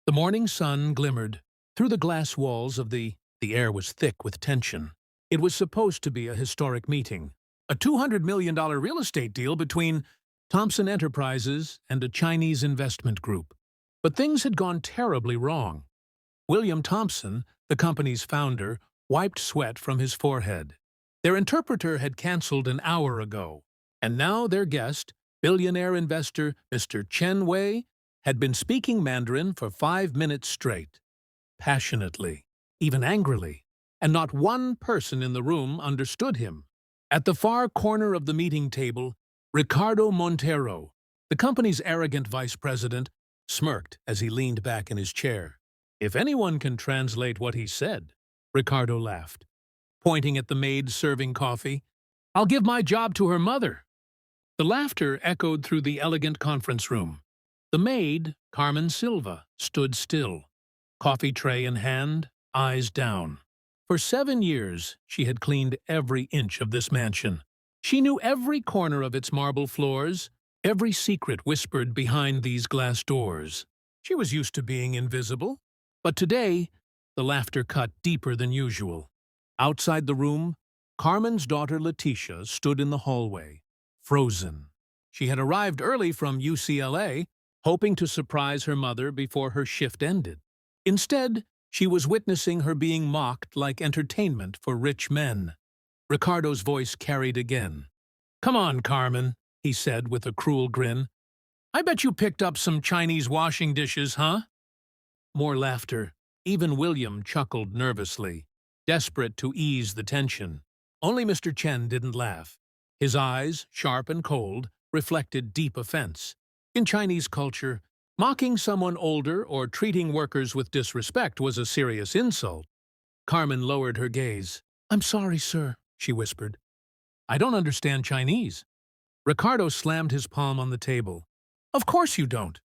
The morning sun glimmered through the glass walls of the air was thick with tension. It was supposed to be a historic meeting, a $200 million real estate deal between Thompson Enterprises and a Chinese investment group. But things had gone terribly wrong. William Thompson, the company's founder, wiped sweat from his forehead. Their interpreter had canceled an hour ago, and now their guest, billionaire investor Mr. Chen Wei, had been speaking Mandarin for 5 minutes straight, passionately, even angrily, and not one person in the room understood him. At the far corner of the meeting table, Ricardo Montero, the company's arrogant vice president, smirked as he leaned back in his chair. "If anyone can translate what he said," Ricardo laughed, pointing at the maid serving coffee, "I'll give my job to her mother." The laughter echoed through the elegant conference room. The maid, Carmen Silva, stood still, coffee tray in hand, eyes down. For 7 years, she had cleaned every inch of this mansion. She knew every corner of its marble floors, every secret whispered behind these glass doors. She was used to being invisible, but today, the laughter cut deeper than usual. Outside the room, Carmen's daughter Letitia stood in the hallway, frozen. She had arrived early from UCLA, hoping to surprise her mother before her shift ended. Instead, she was witnessing her being mocked like entertainment for rich men. Ricardo's voice carried again. "Come on, Carmen," he said with a cruel grin. "I bet you picked up some Chinese washing dishes, huh?" More laughter. Even William chuckled nervously, desperate to ease the tension. Only Mr. Chen didn't laugh. His eyes, sharp and cold, reflected deep offense. In Chinese culture, mocking someone older or treating workers with disrespect was a serious insult. Carmen lowered her gaze. "I'm sorry, sir," she whispered. "I don't understand Chinese." Ricardo slammed his palm on the table. "Of course you don't.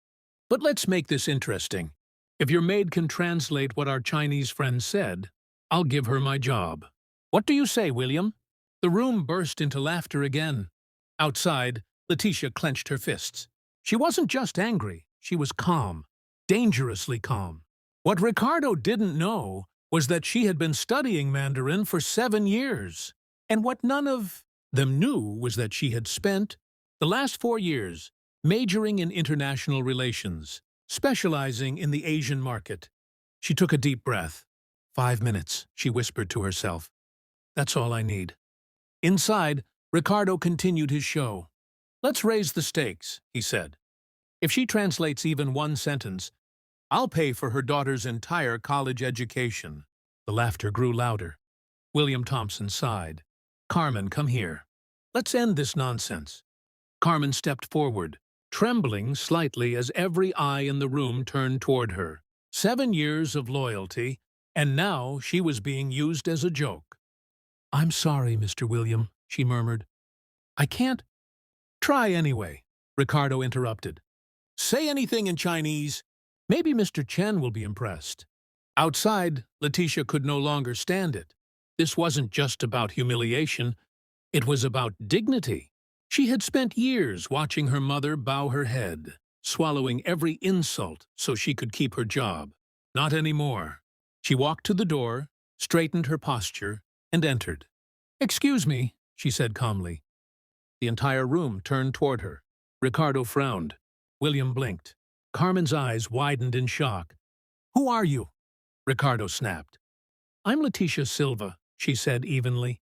But let's make this interesting. If your maid can translate what our Chinese friend said, I'll give her my job. What do you say, William?" The room burst into laughter again. Outside, Letitia clenched her fists. She wasn't just angry, she was calm, dangerously calm. What Ricardo didn't know was that she had been studying Mandarin for 7 years. And what none of them knew was that she had spent the last 4 years majoring in international relations, specializing in the Asian market. She took a deep breath. 5 minutes, she whispered to herself. That's all I need. Inside, Ricardo continued his show. "Let's raise the stakes," he said. "If she translates even one sentence, I'll pay for her daughter's entire college education." The laughter grew louder. William Thompson sighed. "Carmen, come here. Let's end this nonsense." Carmen stepped forward, trembling slightly as every eye in the room turned toward her. 7 years of loyalty, and now she was being used as a joke. "I'm sorry, Mr. William," she murmured. "I can't—" "Try anyway," Ricardo interrupted. "Say anything in Chinese. Maybe Mr. Chen will be impressed." Outside, Letitia could no longer stand it. This wasn't just about humiliation. It was about dignity. She had spent years watching her mother bow her head, swallowing every insult so she could keep her job. Not anymore. She walked to the door, straightened her posture, and entered. "Excuse me," she said calmly. The entire room turned toward her. Ricardo frowned. William blinked. Carmen's eyes widened in shock. "Who are you?" Ricardo snapped. "I'm Letitia Silva," she said evenly.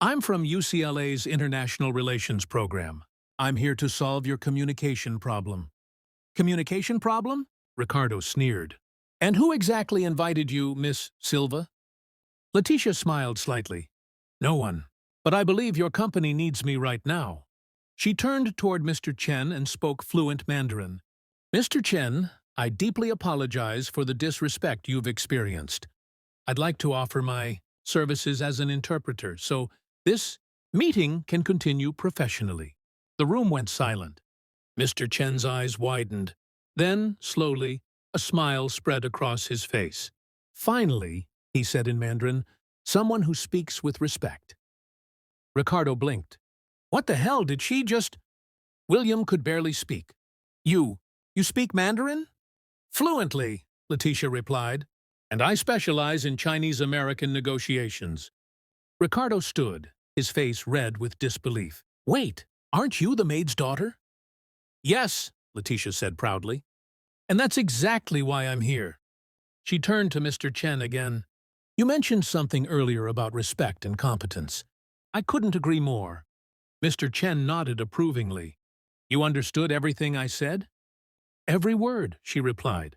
"I'm from UCLA's International Relations program. I'm here to solve your communication problem." "Communication problem?" Ricardo sneered. "And who exactly invited you, Miss Silva?" Letitia smiled slightly. "No one. But I believe your company needs me right now." She turned toward Mr. Chen and spoke fluent Mandarin. "Mr. Chen, I deeply apologize for the disrespect you've experienced. I'd like to offer my services as an interpreter so this meeting can continue professionally." The room went silent. Mr. Chen's eyes widened. Then, slowly, a smile spread across his face. "Finally," he said in Mandarin, "someone who speaks with respect." Ricardo blinked. What the hell did she just— William could barely speak. You speak Mandarin?" "Fluently," Letitia replied, "and I specialize in Chinese-American negotiations." Ricardo stood, his face red with disbelief. "Wait, aren't you the maid's daughter?" "Yes," Letitia said proudly. "And that's exactly why I'm here." She turned to Mr. Chen again. "You mentioned something earlier about respect and competence. I couldn't agree more." Mr. Chen nodded approvingly. "You understood everything I said?" "Every word," she replied.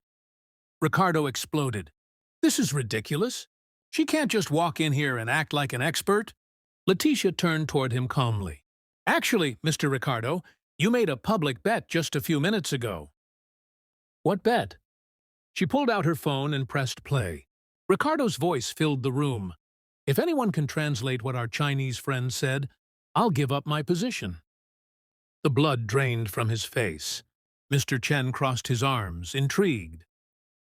Ricardo exploded. "This is ridiculous. She can't just walk in here and act like an expert." Letitia turned toward him calmly. "Actually, Mr. Ricardo, you made a public bet just a few minutes ago." "What bet?" She pulled out her phone and pressed play. Ricardo's voice filled the room. "If anyone can translate what our Chinese friend said, I'll give up my position." The blood drained from his face. Mr. Chen crossed his arms, intrigued.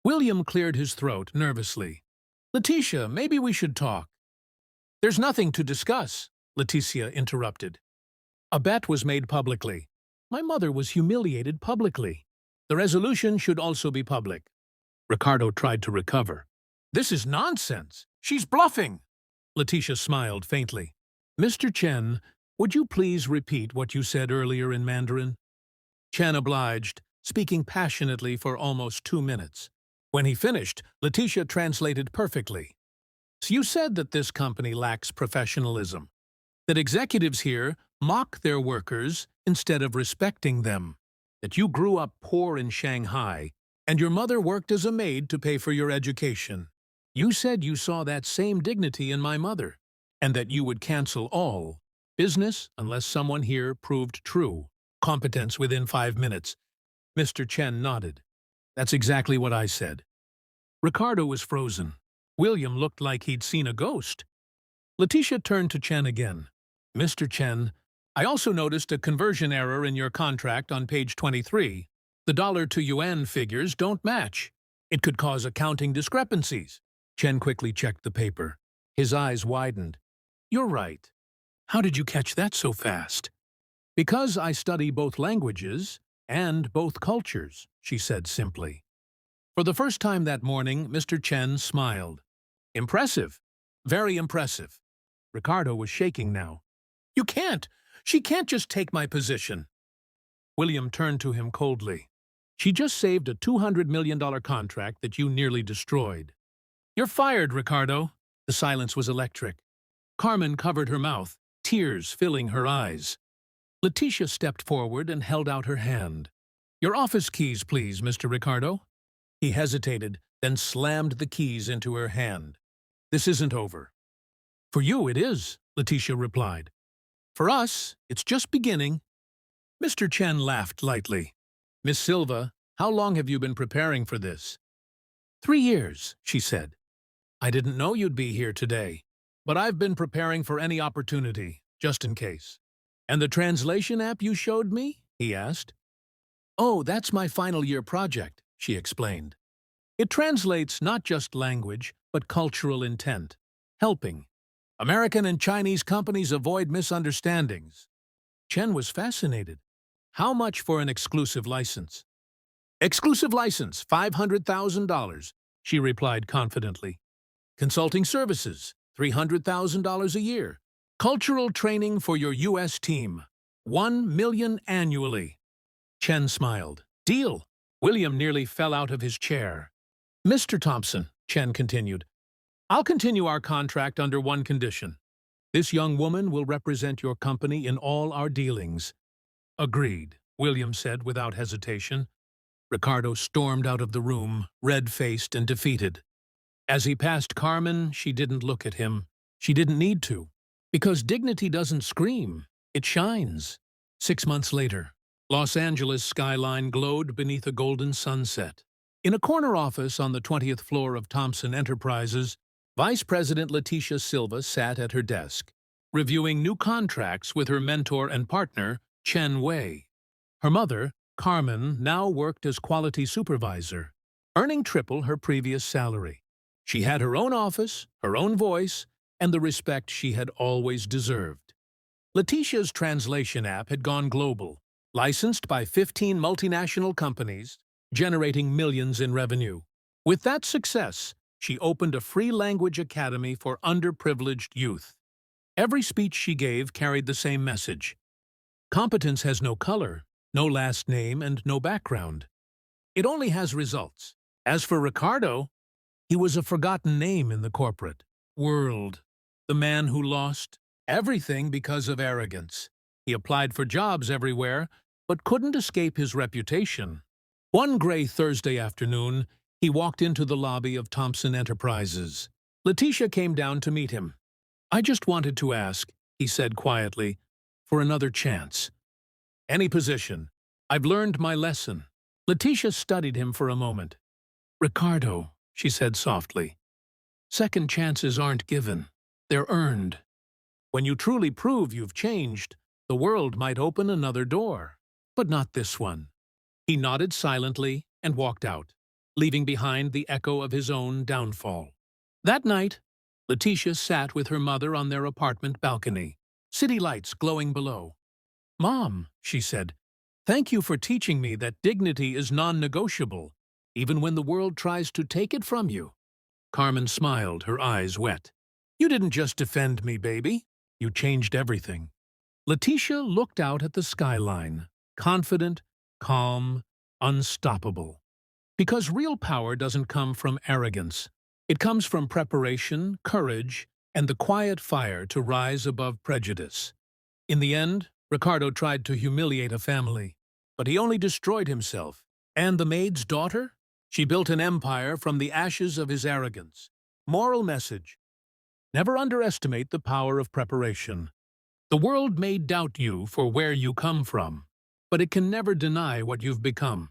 William cleared his throat nervously. "Letitia, maybe we should talk." "There's nothing to discuss," Letitia interrupted. "A bet was made publicly. My mother was humiliated publicly. The resolution should also be public." Ricardo tried to recover. "This is nonsense. She's bluffing." Letitia smiled faintly. "Mr. Chen, would you please repeat what you said earlier in Mandarin?" Chen obliged, speaking passionately for almost 2 minutes. When he finished, Letitia translated perfectly. "So you said that this company lacks professionalism, that executives here mock their workers instead of respecting them, that you grew up poor in Shanghai, and your mother worked as a maid to pay for your education. You said you saw that same dignity in my mother, and that you would cancel all business unless someone here proved true competence within 5 minutes." Mr. Chen nodded. "That's exactly what I said." Ricardo was frozen. William looked like he'd seen a ghost. Letitia turned to Chen again. "Mr. Chen, I also noticed a conversion error in your contract on page 23. The dollar-to-yuan figures don't match. It could cause accounting discrepancies." Chen quickly checked the paper. His eyes widened. "You're right. How did you catch that so fast?" "Because I study both languages and both cultures," she said simply. For the first time that morning, Mr. Chen smiled. "Impressive. Very impressive." Ricardo was shaking now. "You can't! She can't just take my position." William turned to him coldly. "She just saved a $200 million contract that you nearly destroyed." "You're fired, Ricardo." The silence was electric. Carmen covered her mouth, tears filling her eyes. Letitia stepped forward and held out her hand. "Your office keys, please, Mr. Ricardo." He hesitated, then slammed the keys into her hand. "This isn't over." "For you it is," Letitia replied. "For us, it's just beginning." Mr. Chen laughed lightly. "Miss Silva, how long have you been preparing for this?" 3 years, she said. "I didn't know you'd be here today, but I've been preparing for any opportunity, just in case." "And the translation app you showed me?" he asked. "Oh, that's my final year project," she explained. "It translates not just language, but cultural intent, helping American and Chinese companies avoid misunderstandings." Chen was fascinated. "How much for an exclusive license?" "Exclusive license, $500,000, she replied confidently. "Consulting services, $300,000 a year. Cultural training for your U.S. team, $1 million annually." Chen smiled. "Deal." William nearly fell out of his chair. "Mr. Thompson," Chen continued, "I'll continue our contract under one condition. This young woman will represent your company in all our dealings." "Agreed," William said without hesitation. Ricardo stormed out of the room, red-faced and defeated. As he passed Carmen, she didn't look at him. She didn't need to. Because dignity doesn't scream, it shines. 6 months later, Los Angeles skyline glowed beneath a golden sunset. In a corner office on the 20th floor of Thompson Enterprises, Vice President Letitia Silva sat at her desk, reviewing new contracts with her mentor and partner, Chen Wei. Her mother, Carmen, now worked as quality supervisor, earning triple her previous salary. She had her own office, her own voice, and the respect she had always deserved. Letitia's translation app had gone global, licensed by 15 multinational companies, generating millions in revenue. With that success, she opened a free language academy for underprivileged youth. Every speech she gave carried the same message. Competence has no color, no last name, and no background. It only has results. As for Ricardo, he was a forgotten name in the corporate world. The man who lost everything because of arrogance. He applied for jobs everywhere, but couldn't escape his reputation. One gray Thursday afternoon, he walked into the lobby of Thompson Enterprises. Letitia came down to meet him. "I just wanted to ask," he said quietly, "for another chance. Any position. I've learned my lesson." Letitia studied him for a moment. "Ricardo," she said softly, "second chances aren't given. They're earned. When you truly prove you've changed, the world might open another door. But not this one." He nodded silently and walked out, leaving behind the echo of his own downfall. That night, Letitia sat with her mother on their apartment balcony, city lights glowing below. "Mom," she said, "thank you for teaching me that dignity is non-negotiable, even when the world tries to take it from you." Carmen smiled, her eyes wet. "You didn't just defend me, baby. You changed everything." Letitia looked out at the skyline, confident, calm, unstoppable. Because real power doesn't come from arrogance. It comes from preparation, courage, and the quiet fire to rise above prejudice. In the end, Ricardo tried to humiliate a family, but he only destroyed himself. And the maid's daughter? She built an empire from the ashes of his arrogance. Moral message: never underestimate the power of preparation. The world may doubt you for where you come from, but it can never deny what you've become.